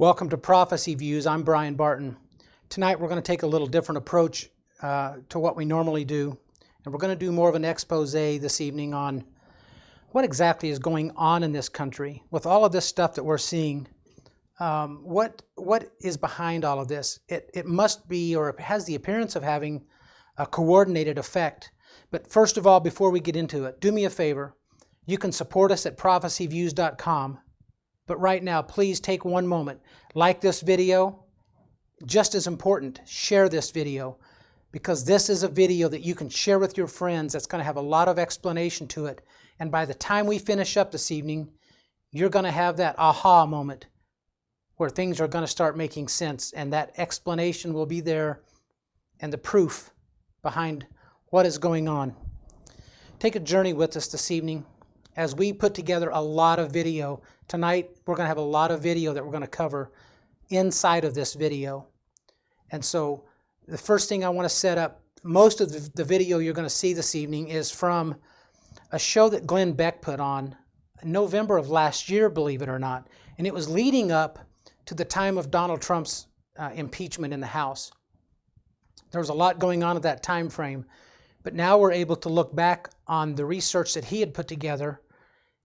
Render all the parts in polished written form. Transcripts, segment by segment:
Welcome to Prophecy Views. I'm Brian Barton. Tonight we're going to take a little different approach to what we normally do, and we're going to do more of an expose this evening on what exactly is going on in this country with all of this stuff that we're seeing. What is behind all of this? It must be, or it has the appearance of having, a coordinated effect. But first of all, before we get into it, do me a favor. You can support us at prophecyviews.com. But right now, please take one moment. Like this video. Just as important, share this video, because this is a video that you can share with your friends that's going to have a lot of explanation to it. And by the time we finish up this evening, you're going to have that aha moment where things are going to start making sense, and that explanation will be there and the proof behind what is going on. Take a journey with us this evening as we put together a lot of video. Tonight, we're going to have a lot of video that we're going to cover inside of this video. And so the first thing I want to set up, most of the video you're going to see this evening is from a show that Glenn Beck put on in November of last year, believe it or not. And it was leading up to the time of Donald Trump's impeachment in the House. There was a lot going on at that time frame. But now we're able to look back on the research that he had put together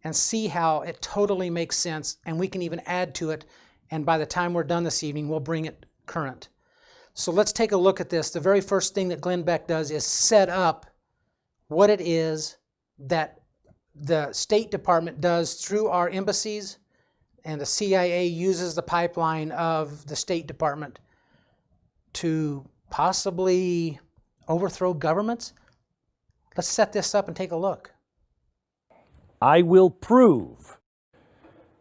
and see how it totally makes sense, and we can even add to it, and by the time we're done this evening, we'll bring it current. So let's take a look at this. The very first thing that Glenn Beck does is set up what it is that the State Department does through our embassies, and the CIA uses the pipeline of the State Department to possibly overthrow governments. Let's set this up and take a look. I will prove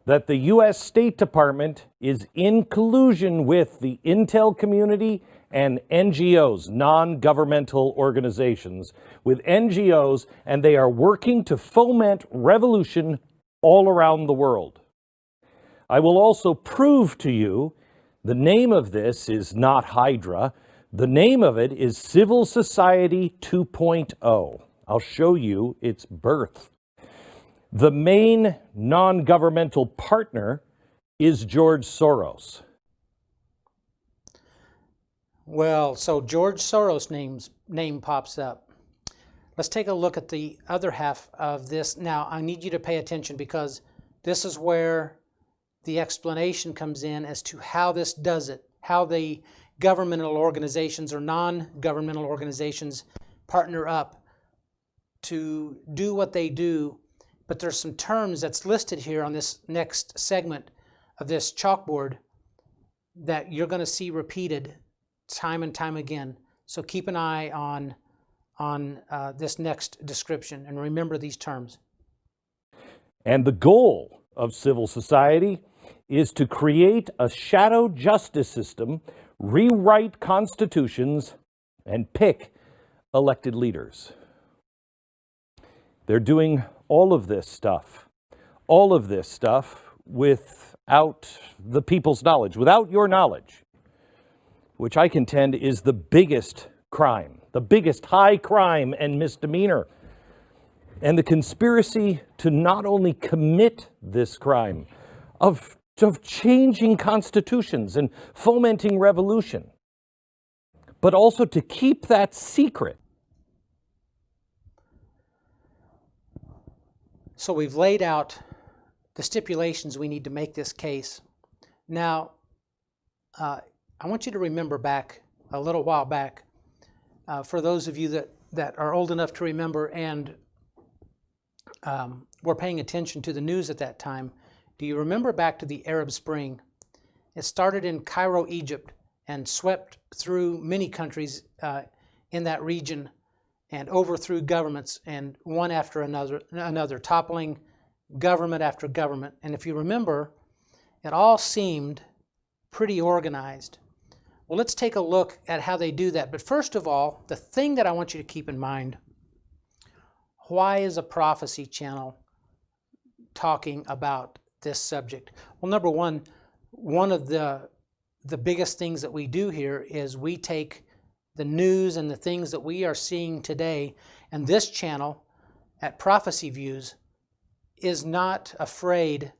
that the U.S. State Department is in collusion with the intel community and NGOs, non-governmental organizations, with NGOs, and they are working to foment revolution all around the world. I will also prove to you the name of this is not Hydra. The name of it is Civil Society 2.0. I'll show you its birth. The main non-governmental partner is George Soros. Well, so George Soros' name pops up. Let's take a look at the other half of this. Now, I need you to pay attention, because this is where the explanation comes in as to how this does it, how the governmental organizations or non-governmental organizations partner up to do what they do. But there's some terms that's listed here on this next segment of this chalkboard that you're going to see repeated time and time again. So keep an eye on this next description and remember these terms. And the goal of civil society is to create a shadow justice system, rewrite constitutions, and pick elected leaders. They're doing all of this stuff without the people's knowledge, without your knowledge, which I contend is the biggest crime, the biggest high crime and misdemeanor. And the conspiracy to not only commit this crime of changing constitutions and fomenting revolution, but also to keep that secret. So we've laid out the stipulations we need to make this case. Now, I want you to remember back a little while back, for those of you that are old enough to remember and were paying attention to the news at that time. Do you remember back to the Arab Spring? It started in Cairo, Egypt, and swept through many countries in that region and overthrew governments, and one after another, toppling government after government. And if you remember, it all seemed pretty organized. Well, let's take a look at how they do that. But first of all, the thing that I want you to keep in mind, why is a prophecy channel talking about this subject? Well, number one of the biggest things that we do here is we take the news and the things that we are seeing today, and this channel at Prophecy Views is not afraid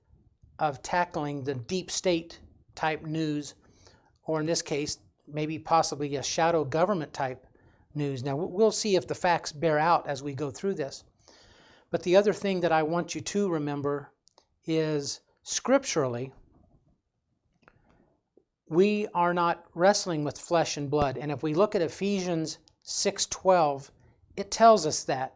of tackling the deep state type news, or in this case, maybe possibly a shadow government type news. Now, we'll see if the facts bear out as we go through this. But the other thing that I want you to remember is scripturally, we are not wrestling with flesh and blood. And if we look at Ephesians 6:12, it tells us that.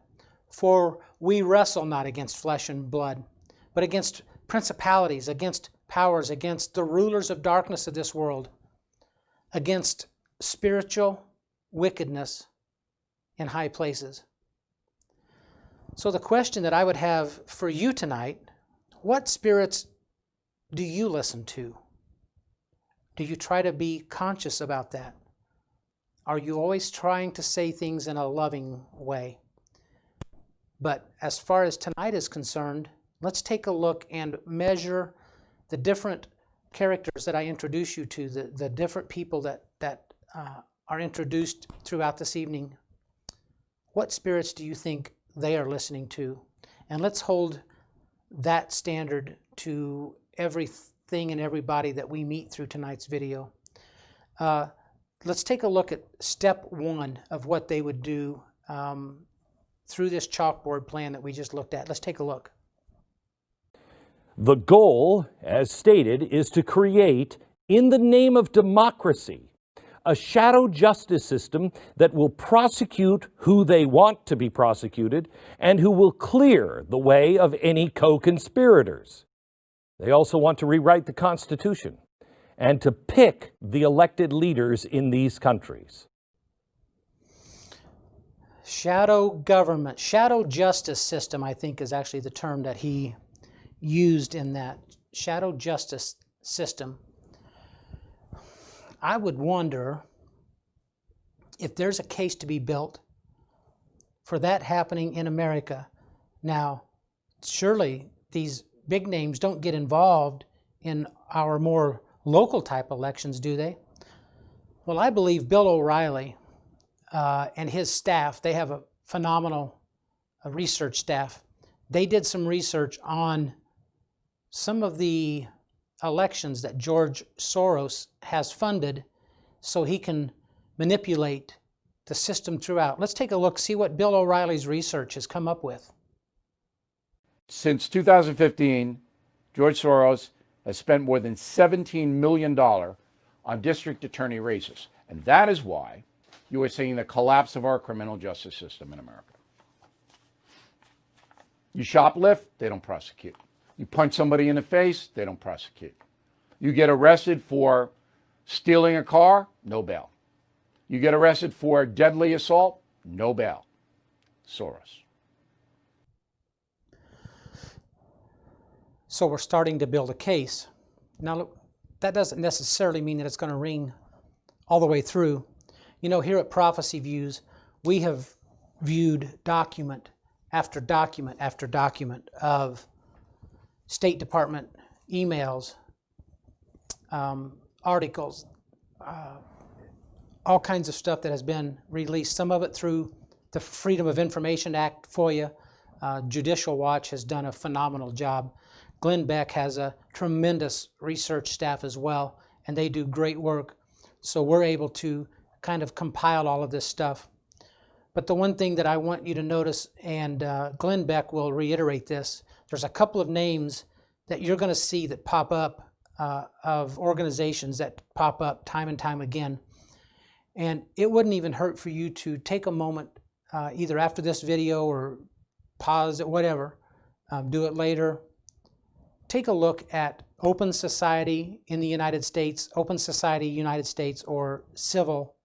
For we wrestle not against flesh and blood, but against principalities, against powers, against the rulers of darkness of this world, against spiritual wickedness in high places. So the question that I would have for you tonight, what spirits do you listen to? Do you try to be conscious about that? Are you always trying to say things in a loving way? But as far as tonight is concerned, let's take a look and measure the different characters that I introduce you to, the different people that are introduced throughout this evening. What spirits do you think they are listening to? And let's hold that standard to everything and everybody that we meet through tonight's video. Let's take a look at step one of what they would do through this chalkboard plan that we just looked at. Let's take a look. The goal, as stated, is to create, in the name of democracy, a shadow justice system that will prosecute who they want to be prosecuted and who will clear the way of any co-conspirators. They also want to rewrite the Constitution and to pick the elected leaders in these countries. Shadow government, shadow justice system, I think is actually the term that he used in that. Shadow justice system. I would wonder if there's a case to be built for that happening in America. Now, surely these big names don't get involved in our more local type elections, do they? Well, I believe Bill O'Reilly and his staff, they have a phenomenal research staff. They did some research on some of the elections that George Soros has funded so he can manipulate the system throughout. Let's take a look, see what Bill O'Reilly's research has come up with. Since 2015, George Soros has spent more than $17 million on district attorney races. And that is why you are seeing the collapse of our criminal justice system in America. You shoplift, they don't prosecute. You punch somebody in the face, they don't prosecute. You get arrested for stealing a car, no bail. You get arrested for deadly assault, no bail. Soros. So we're starting to build a case. Now, look, that doesn't necessarily mean that it's going to ring all the way through. You know, here at Prophecy Views, we have viewed document after document after document of State Department emails, articles, all kinds of stuff that has been released, some of it through the Freedom of Information Act, FOIA. Judicial Watch has done a phenomenal job. Glenn Beck has a tremendous research staff as well, and they do great work. So we're able to kind of compile all of this stuff. But the one thing that I want you to notice, and Glenn Beck will reiterate this, there's a couple of names that you're going to see that pop up of organizations that pop up time and time again. And it wouldn't even hurt for you to take a moment, either after this video or pause it, whatever, do it later. Take a look at Open Society in the United States, Open Society United States, or Civil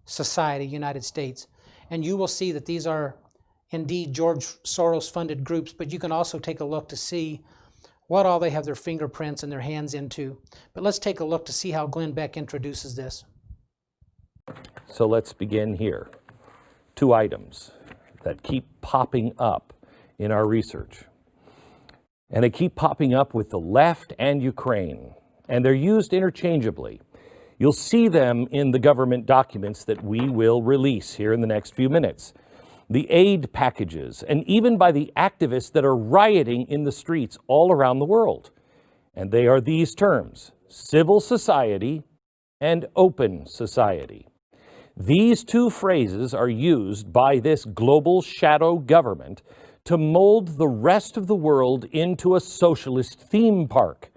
Society United States. And you will see that these are indeed George Soros funded groups, but you can also take a look to see what all they have their fingerprints and their hands into. But let's take a look to see how Glenn Beck introduces this. So let's begin here. Two items that keep popping up in our research. And they keep popping up with the left and Ukraine, and they're used interchangeably. You'll see them in the government documents that we will release here in the next few minutes. The aid packages, and even by the activists that are rioting in the streets all around the world. And they are these terms: civil society and open society. These two phrases are used by this global shadow government to mold the rest of the world into a socialist theme park.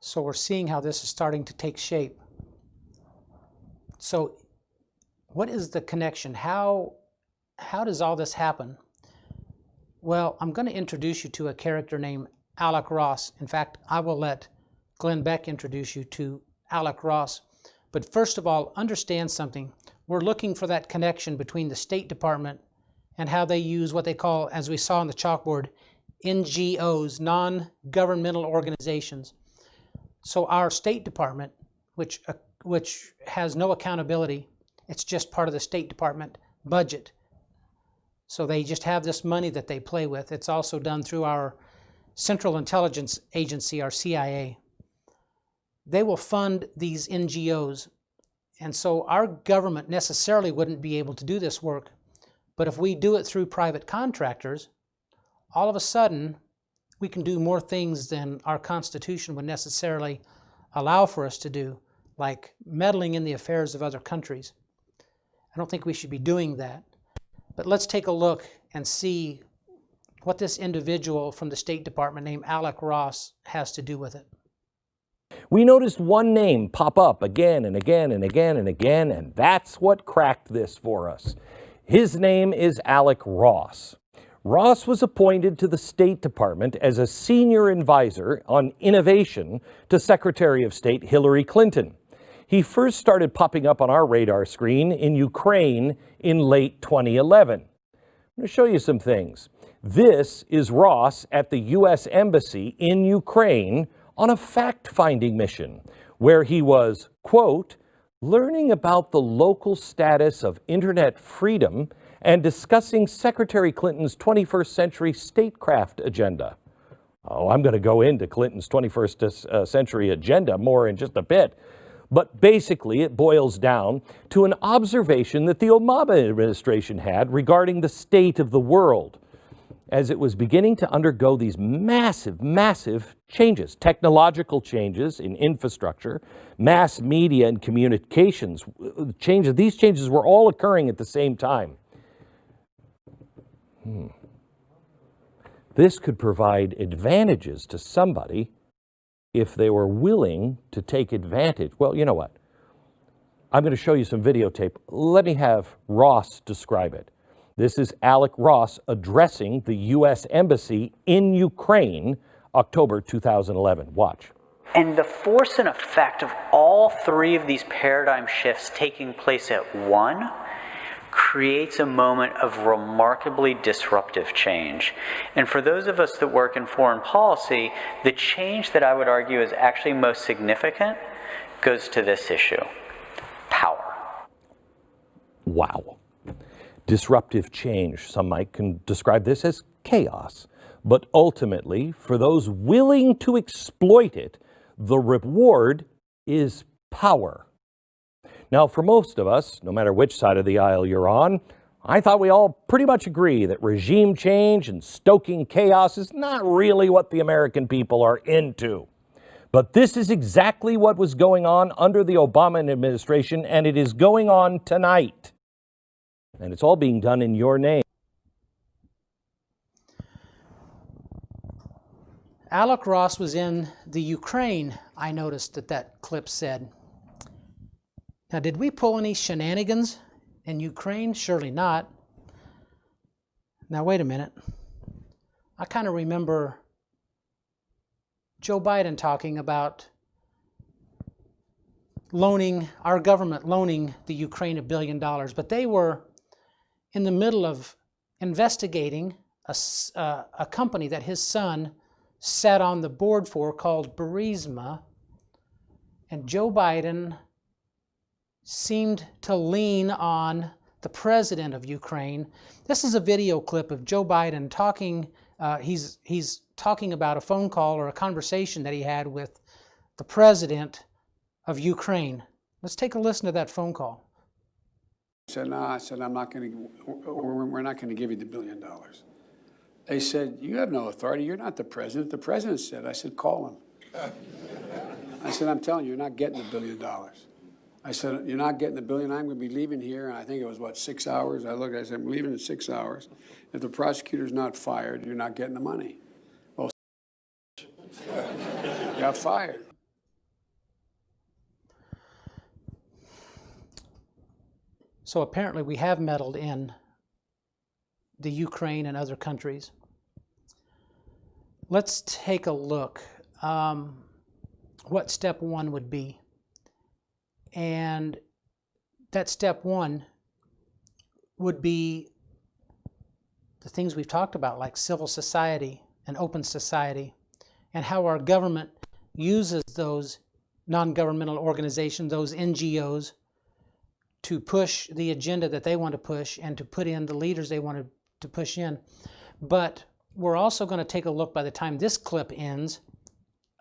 So we're seeing how this is starting to take shape. So what is the connection? How does all this happen? Well, I'm going to introduce you to a character named Alec Ross. In fact, I will let Glenn Beck introduce you to Alec Ross. But first of all, understand something. We're looking for that connection between the State Department and how they use what they call, as we saw on the chalkboard, NGOs, non-governmental organizations. So our State Department, which has no accountability, it's just part of the State Department budget. So they just have this money that they play with. It's also done through our Central Intelligence Agency, our CIA. They will fund these NGOs. And so our government necessarily wouldn't be able to do this work. But if we do it through private contractors, all of a sudden, we can do more things than our Constitution would necessarily allow for us to do, like meddling in the affairs of other countries. I don't think we should be doing that. But let's take a look and see what this individual from the State Department named Alec Ross has to do with it. We noticed one name pop up again and again and again and again, and that's what cracked this for us. His name is Alec Ross. Ross was appointed to the State Department as a senior advisor on innovation to Secretary of State Hillary Clinton. He first started popping up on our radar screen in Ukraine in late 2011. I'm going to show you some things. This is Ross at the U.S. Embassy in Ukraine on a fact-finding mission where he was, quote, learning about the local status of internet freedom and discussing Secretary Clinton's 21st century statecraft agenda. Oh, I'm going to go into Clinton's 21st century agenda more in just a bit. But basically, it boils down to an observation that the Obama administration had regarding the state of the world as it was beginning to undergo these massive changes, technological changes in infrastructure, mass media and communications changes. These changes were all occurring at the same time. This could provide advantages to somebody if they were willing to take advantage. Well, you know what? I'm going to show you some videotape. Let me have Ross describe it. This is Alec Ross addressing the U.S. Embassy in Ukraine, October 2011. Watch. And the force and effect of all three of these paradigm shifts taking place at one creates a moment of remarkably disruptive change. And for those of us that work in foreign policy, the change that I would argue is actually most significant goes to this issue: power. Wow. Disruptive change. Some might describe this as chaos. But ultimately, for those willing to exploit it, the reward is power. Now, for most of us, no matter which side of the aisle you're on, I thought we all pretty much agree that regime change and stoking chaos is not really what the American people are into. But this is exactly what was going on under the Obama administration, and it is going on tonight. And it's all being done in your name. Alec Ross was in the Ukraine, I noticed that clip said. Now, did we pull any shenanigans in Ukraine? Surely not. Now, wait a minute. I kind of remember Joe Biden talking about our government loaning the Ukraine $1 billion, but they were in the middle of investigating a company that his son sat on the board for called Burisma, and Joe Biden seemed to lean on the president of Ukraine. This is a video clip of Joe Biden talking. He's talking about a phone call or a conversation that he had with the president of Ukraine. Let's take a listen to that phone call. I said, no, I said, we're not going to give you the $1 billion. They said, you have no authority. You're not the president. The president said. I said, call him. I said, I'm telling you, you're not getting $1 billion. I said, you're not getting $1 billion. I'm going to be leaving here. And I think it was, what, 6 hours? I looked, I said, I'm leaving in 6 hours. If the prosecutor's not fired, you're not getting the money. Well, got fired. So apparently we have meddled in the Ukraine and other countries. Let's take a look what step one would be. And that step one would be the things we've talked about, like civil society and open society, and how our government uses those non-governmental organizations, those NGOs, to push the agenda that they want to push and to put in the leaders they want to push in. But we're also going to take a look, by the time this clip ends,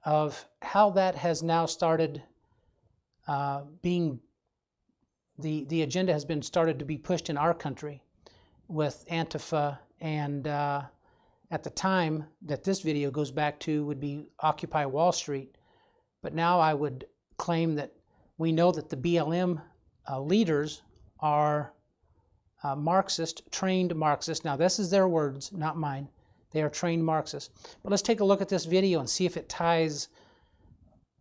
of how that has now started being, the agenda has been started to be pushed in our country with Antifa, and at the time that this video goes back to would be Occupy Wall Street. But now I would claim that we know that the BLM leaders are Marxist, trained Marxists. Now this is their words, not mine. They are trained Marxists. But let's take a look at this video and see if it ties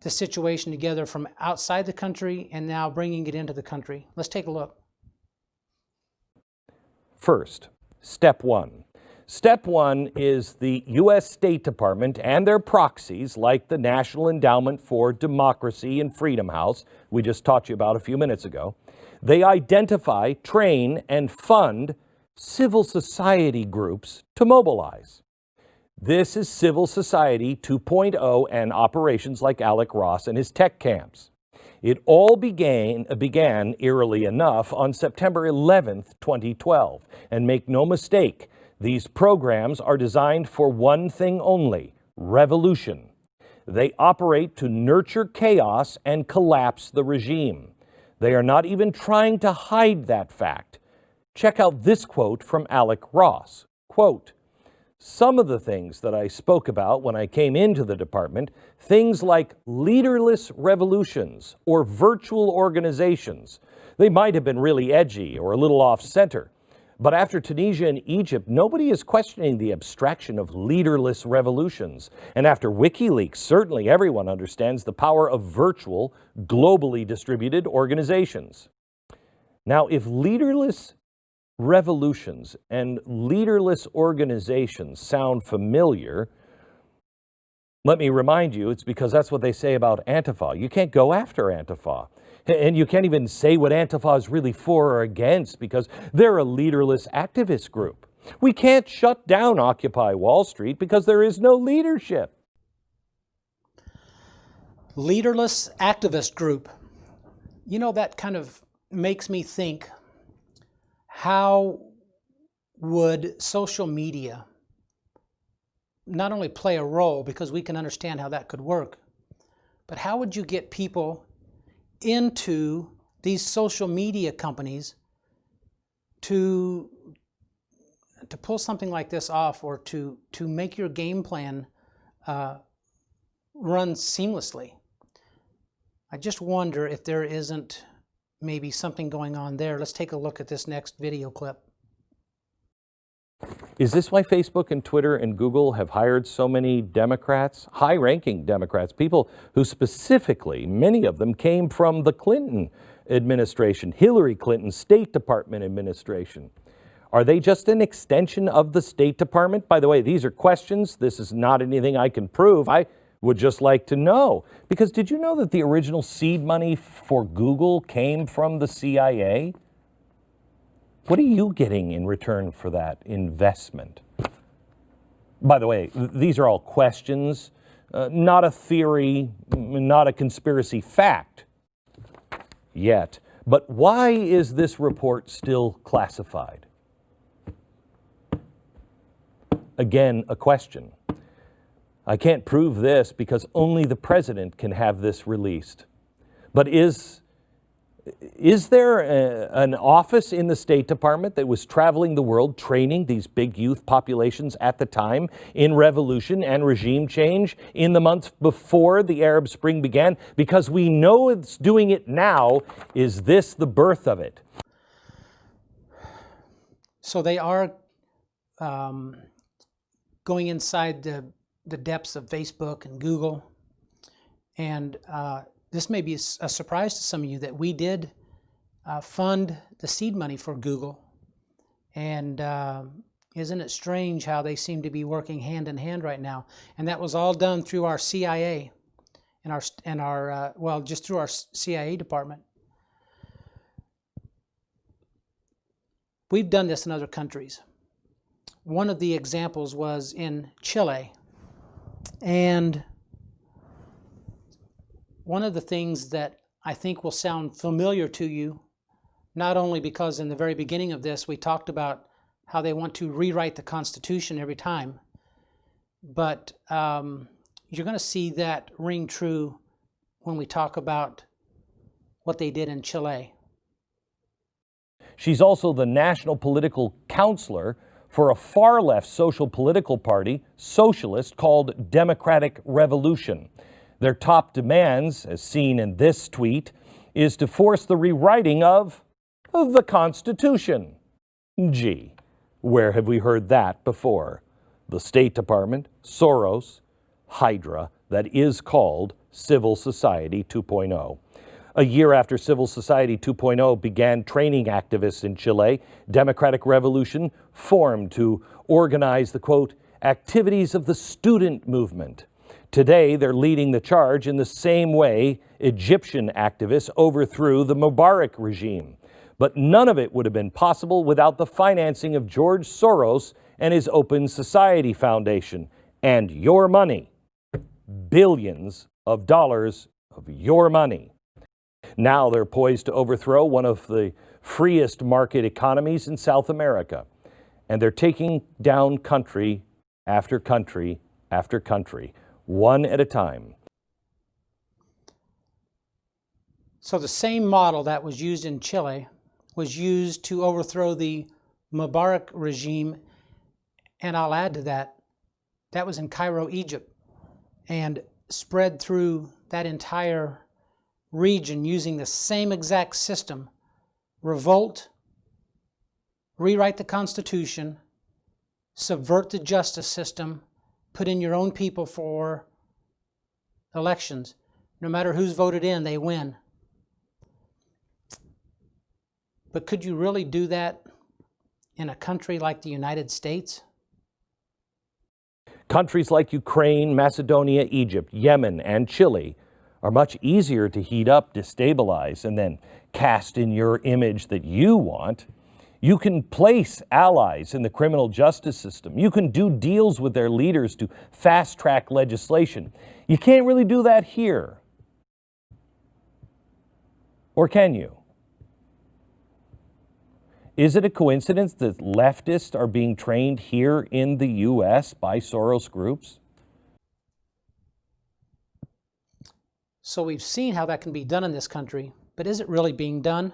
the situation together from outside the country and now bringing it into the country. Let's take a look. First, step one. Step one is the U.S. State Department and their proxies, like the National Endowment for Democracy and Freedom House we just taught you about a few minutes ago. They identify, train, and fund civil society groups to mobilize. This is Civil Society 2.0 and operations like Alec Ross and his tech camps. It all began eerily enough on September 11th, 2012. And make no mistake, these programs are designed for one thing only: revolution. They operate to nurture chaos and collapse the regime. They are not even trying to hide that fact. Check out this quote from Alec Ross. Quote, "Some of the things that I spoke about when I came into the department, things like leaderless revolutions or virtual organizations, they might have been really edgy or a little off-center. But after Tunisia and Egypt, nobody is questioning the abstraction of leaderless revolutions. And after WikiLeaks, certainly everyone understands the power of virtual, globally distributed organizations." Now, if leaderless revolutions and leaderless organizations sound familiar, let me remind you, it's because that's what they say about Antifa. You can't go after Antifa. And you can't even say what Antifa is really for or against, because they're a leaderless activist group. We can't shut down Occupy Wall Street because there is no leadership. Leaderless activist group. You know, that kind of makes me think, how would social media not only play a role, because we can understand how that could work, but how would you get people into these social media companies to pull something like this off, or to make your game plan run seamlessly? I just wonder if there isn't maybe something going on there. Let's take a look at this next video clip. Is this why Facebook and Twitter and Google have hired so many Democrats, high-ranking Democrats, people who specifically, many of them came from the Clinton administration, Hillary Clinton's State Department administration? Are they just an extension of the State Department? By the way, these are questions. This is not anything I can prove. I would just like to know. Because did you know that the original seed money for Google came from the CIA? What are you getting in return for that investment? By the way, these are all questions, not a theory, not a conspiracy fact yet. But why is this report still classified? Again, a question. I can't prove this because only the president can have this released. But is Is there an office in the State Department that was traveling the world training these big youth populations at the time in revolution and regime change in the months before the Arab Spring began? Because we know it's doing it now. Is this the birth of it? So they are going inside the depths of Facebook and Google. And this may be a surprise to some of you that we did fund the seed money for Google. And isn't it strange how they seem to be working hand in hand right now? And that was all done through our CIA and our well, just through our CIA department. We've done this in other countries. One of the examples was in Chile. And one of the things that I think will sound familiar to you, not only because in the very beginning of this we talked about how they want to rewrite the Constitution every time, but you're going to see that ring true when we talk about what they did in Chile. She's also the national political counselor for a far-left social political party, socialist, called Democratic Revolution. Their top demands, as seen in this tweet, is to force the rewriting of the Constitution. Gee, where have we heard that before? The State Department, Soros, Hydra, that is called Civil Society 2.0. A year after Civil Society 2.0 began training activists in Chile, Democratic Revolution formed to organize the, quote, activities of the student movement. Today, they're leading the charge in the same way Egyptian activists overthrew the Mubarak regime. But none of it would have been possible without the financing of George Soros and his Open Society Foundation. And your money. Billions of dollars of your money. Now they're poised to overthrow one of the freest market economies in South America. And they're taking down country after country after country, one at a time. So the same model that was used in Chile was used to overthrow the Mubarak regime, and I'll add to that, that was in Cairo, Egypt, and spread through that entire region using the same exact system. Revolt, rewrite the Constitution, subvert the justice system, put in your own people for elections. No matter who's voted in, they win. But could you really do that in a country like the United States? Countries like Ukraine, Macedonia, Egypt, Yemen, and Chile are much easier to heat up, destabilize, and then cast in your image that you want. You can place allies in the criminal justice system. You can do deals with their leaders to fast-track legislation. You can't really do that here. Or can you? Is it a coincidence that leftists are being trained here in the U.S. by Soros groups? So we've seen how that can be done in this country, but is it really being done?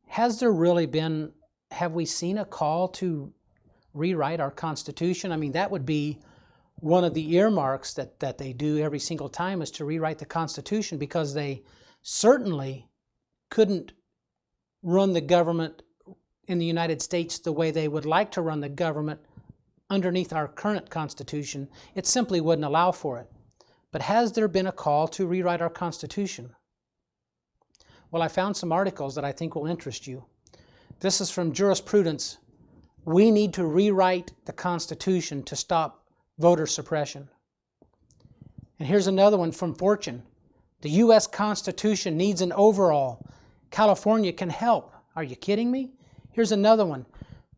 Has there really been, have we seen a call to rewrite our Constitution? I mean, that would be one of the earmarks that they do every single time, is to rewrite the Constitution, because they certainly couldn't run the government in the United States the way they would like to run the government underneath our current Constitution. It simply wouldn't allow for it. But has there been a call to rewrite our Constitution? Well, I found some articles that I think will interest you. This is from Jurisprudence. We need to rewrite the Constitution to stop voter suppression. And here's another one from Fortune. The U.S. Constitution needs an overhaul. California can help. Are you kidding me? Here's another one.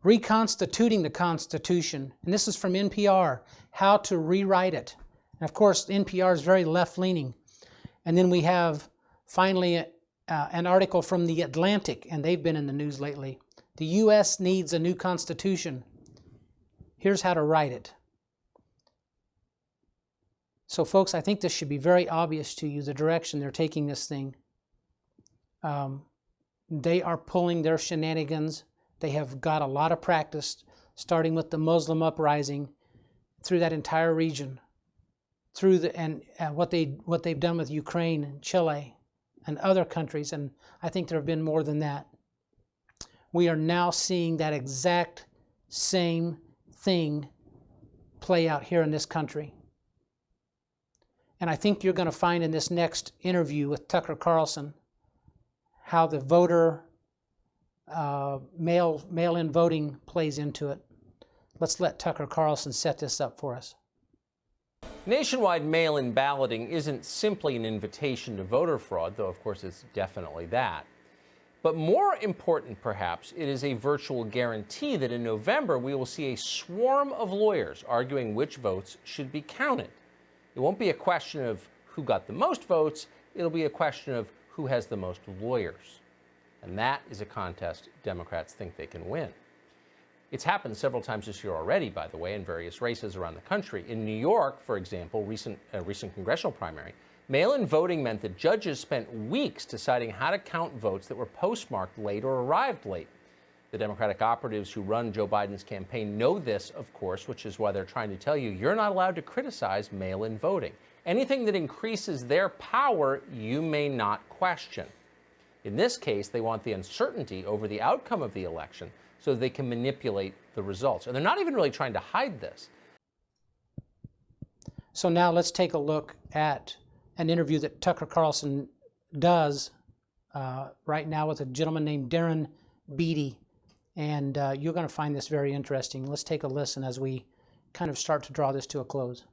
Reconstituting the Constitution. And this is from NPR. How to rewrite it. And of course, NPR is very left-leaning. And then we have, finally, an article from The Atlantic, and they've been in the news lately. The U.S. needs a new Constitution. Here's how to write it. So folks, I think this should be very obvious to you, the direction they're taking this thing. They are pulling their shenanigans. They have got a lot of practice, starting with the Muslim uprising through that entire region, through and what they've done with Ukraine and Chile and other countries, and I think there have been more than that. We are now seeing that exact same thing play out here in this country. And I think you're going to find in this next interview with Tucker Carlson how the voter mail-in voting plays into it. Let's let Tucker Carlson set this up for us. Nationwide mail-in balloting isn't simply an invitation to voter fraud, though of course it's definitely that. But more important, perhaps, it is a virtual guarantee that in November we will see a swarm of lawyers arguing which votes should be counted. It won't be a question of who got the most votes, it'll be a question of who has the most lawyers. And that is a contest Democrats think they can win. It's happened several times this year already, by the way, in various races around the country. In New York, for example, recent congressional primary, mail-in voting meant that judges spent weeks deciding how to count votes that were postmarked late or arrived late. The Democratic operatives who run Joe Biden's campaign know this, of course, which is why they're trying to tell you you're not allowed to criticize mail-in voting. Anything that increases their power, you may not question. In this case, they want the uncertainty over the outcome of the election so they can manipulate the results. And they're not even really trying to hide this. So now let's take a look at an interview that Tucker Carlson does right now with a gentleman named Darren Beattie. And you're going to find this very interesting. Let's take a listen as we kind of start to draw this to a close.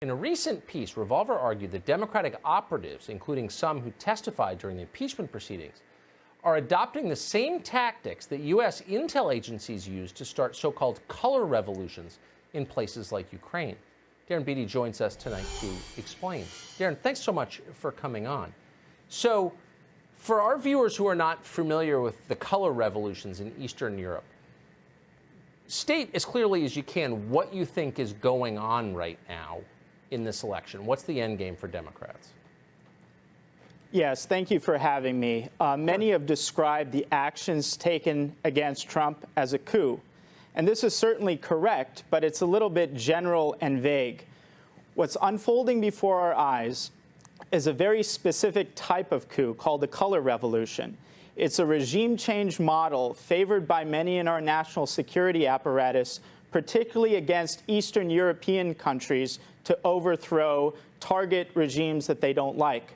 In a recent piece, Revolver argued that Democratic operatives, including some who testified during the impeachment proceedings, are adopting the same tactics that U.S. intel agencies use to start so-called color revolutions in places like Ukraine. Darren Beattie joins us tonight to explain. Darren, thanks so much for coming on. So, for our viewers who are not familiar with the color revolutions in Eastern Europe, state as clearly as you can what you think is going on right now in this election. What's the end game for Democrats? Yes, thank you for having me. Many have described the actions taken against Trump as a coup. And this is certainly correct, but it's a little bit general and vague. What's unfolding before our eyes is a very specific type of coup called the color revolution. It's a regime change model favored by many in our national security apparatus, particularly against Eastern European countries, to overthrow, target regimes that they don't like.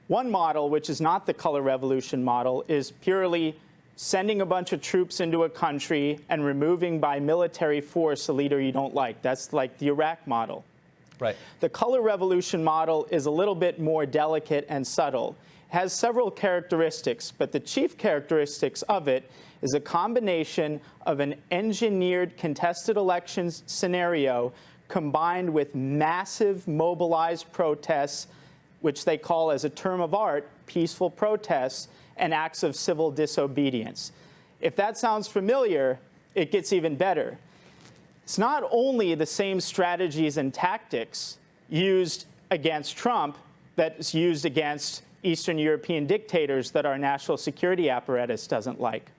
One model, which is not the color revolution model, is purely sending a bunch of troops into a country and removing by military force a leader you don't like. That's like the Iraq model. Right. The color revolution model is a little bit more delicate and subtle. It has several characteristics, but the chief characteristics of it is a combination of an engineered contested elections scenario combined with massive mobilized protests, which they call, as a term of art, peaceful protests and acts of civil disobedience. If that sounds familiar, it gets even better. It's not only the same strategies and tactics used against Trump that's used against Eastern European dictators that our national security apparatus doesn't like.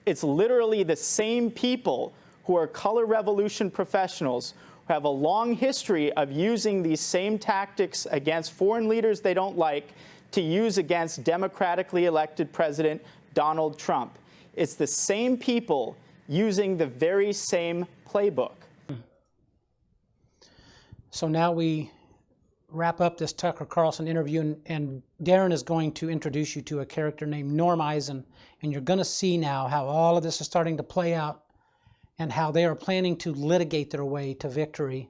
It's literally the same people who are color revolution professionals who have a long history of using these same tactics against foreign leaders they don't like to use against democratically elected President Donald Trump. It's the same people using the very same playbook. So now we wrap up this Tucker Carlson interview, and Darren is going to introduce you to a character named Norm Eisen, and you're going to see now how all of this is starting to play out and how they are planning to litigate their way to victory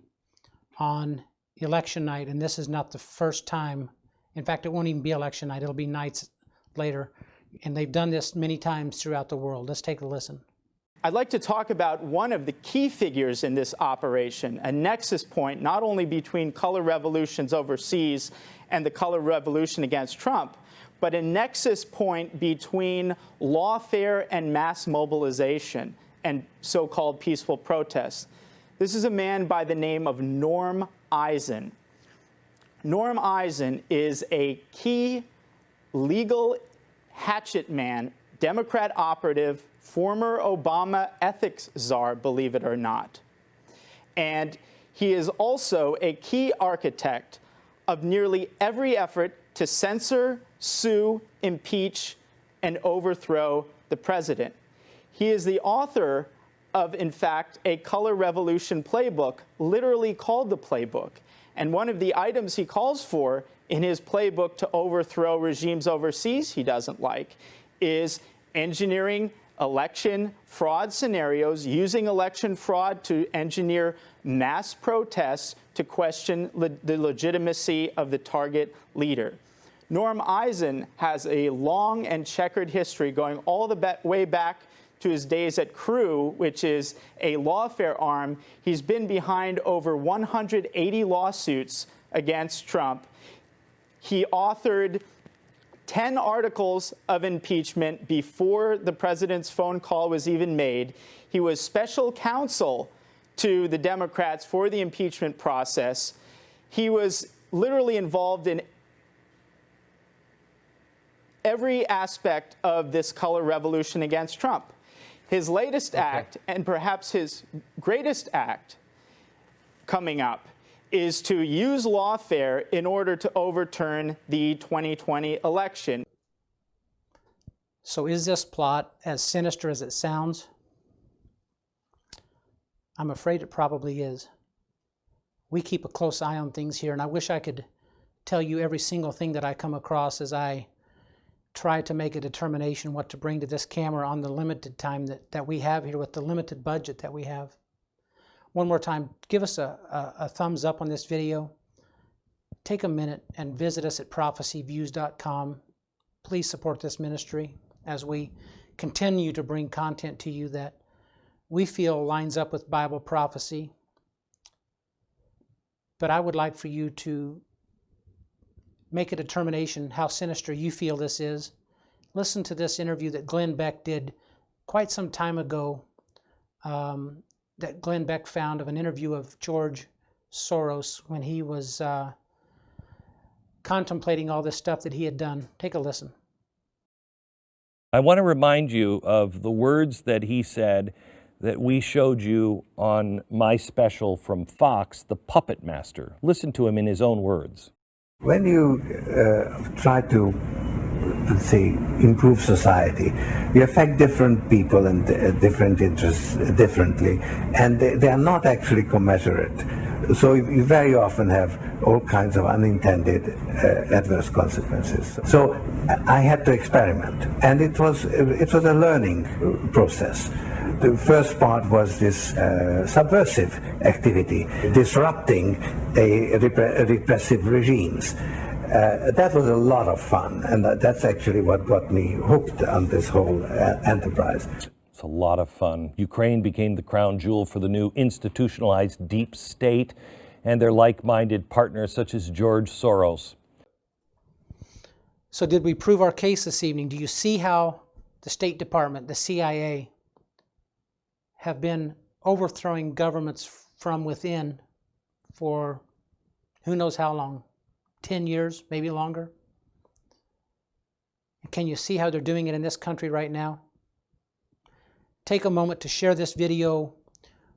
on election night. And this is not the first time. In fact, it won't even be election night. It'll be nights later. And they've done this many times throughout the world. Let's take a listen. I'd like to talk about one of the key figures in this operation, a nexus point not only between color revolutions overseas and the color revolution against Trump, but a nexus point between lawfare and mass mobilization and so-called peaceful protests. This is a man by the name of Norm Eisen. Norm Eisen is a key legal hatchet man, Democrat operative, former Obama ethics czar, believe it or not. And he is also a key architect of nearly every effort to censor, sue, impeach, and overthrow the president. He is the author of, in fact, a color revolution playbook, literally called the playbook. And one of the items he calls for in his playbook to overthrow regimes overseas he doesn't like is engineering election fraud scenarios, using election fraud to engineer mass protests to question the legitimacy of the target leader. Norm Eisen has a long and checkered history going all the way back to his days at Crew, which is a lawfare arm. He's been behind over 180 lawsuits against Trump. He authored 10 articles of impeachment before the president's phone call was even made. He was special counsel to the Democrats for the impeachment process. He was literally involved in every aspect of this color revolution against Trump. His latest act, and perhaps his greatest act coming up, is to use lawfare in order to overturn the 2020 election. So is this plot as sinister as it sounds? I'm afraid it probably is. We keep a close eye on things here, and I wish I could tell you every single thing that I come across as I try to make a determination what to bring to this camera on the limited time that we have here with the limited budget that we have. One more time, give us a thumbs up on this video. Take a minute and visit us at prophecyviews.com. Please support this ministry as we continue to bring content to you that we feel lines up with Bible prophecy. But I would like for you to make a determination how sinister you feel this is. Listen to this interview that Glenn Beck did quite some time ago, that Glenn Beck found of an interview of George Soros when he was contemplating all this stuff that he had done. Take a listen. I want to remind you of the words that he said that we showed you on my special from Fox, The Puppet Master. Listen to him in his own words. When you try to, let's say, improve society, you affect different people and different interests differently, and they are not actually commensurate. So you very often have all kinds of unintended adverse consequences. So I had to experiment, and it was a learning process. The first part was this subversive activity, disrupting repressive regimes. That was a lot of fun, and that's actually what got me hooked on this whole enterprise. It's a lot of fun. Ukraine became the crown jewel for the new institutionalized deep state and their like-minded partners such as George Soros. So did we prove our case this evening? Do you see how the State Department, the CIA, have been overthrowing governments from within for who knows how long? 10 years, maybe longer? Can you see how they're doing it in this country right now? Take a moment to share this video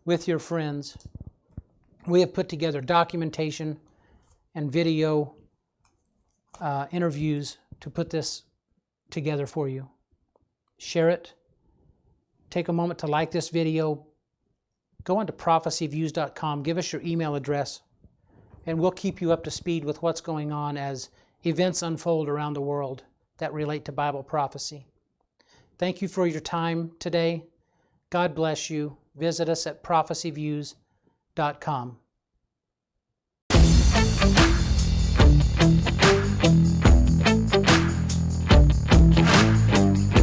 with your friends. We have put together documentation and video interviews to put this together for you. Share it. Take a moment to like this video. Go on to prophecyviews.com. Give us your email address, and we'll keep you up to speed with what's going on as events unfold around the world that relate to Bible prophecy. Thank you for your time today. God bless you. Visit us at prophecyviews.com.